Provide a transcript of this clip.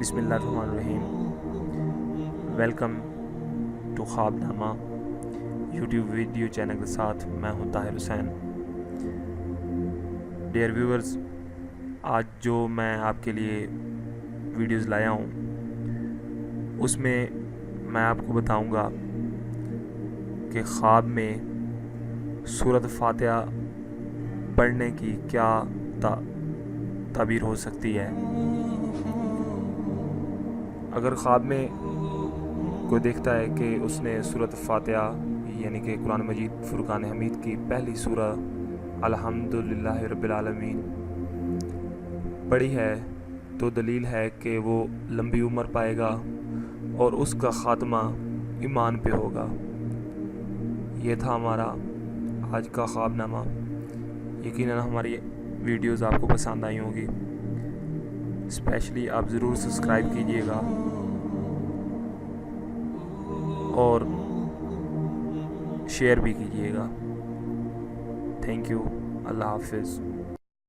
بسم اللہ الرحمن الرحیم. ویلکم ٹو خواب نامہ یوٹیوب ویڈیو چینل کے ساتھ میں ہوں طاہر حسین. ڈیئر ویورز، آج جو میں آپ کے لیے ویڈیوز لایا ہوں اس میں میں آپ کو بتاؤں گا کہ خواب میں سورۃ فاتحہ پڑھنے کی کیا تعبیر ہو سکتی ہے. اگر خواب میں کوئی دیکھتا ہے کہ اس نے سورۃ فاتحہ یعنی کہ قرآن مجید فرقان حمید کی پہلی سورہ الحمدللہ رب العالمین پڑھی ہے تو دلیل ہے کہ وہ لمبی عمر پائے گا اور اس کا خاتمہ ایمان پہ ہوگا. یہ تھا ہمارا آج کا خواب نامہ. یقیناً ہماری ویڈیوز آپ کو پسند آئی ہوں گی. اسپیشلی آپ ضرور سبسکرائب کیجئے گا اور شیئر بھی کیجئے گا. Thank you. اللہ حافظ.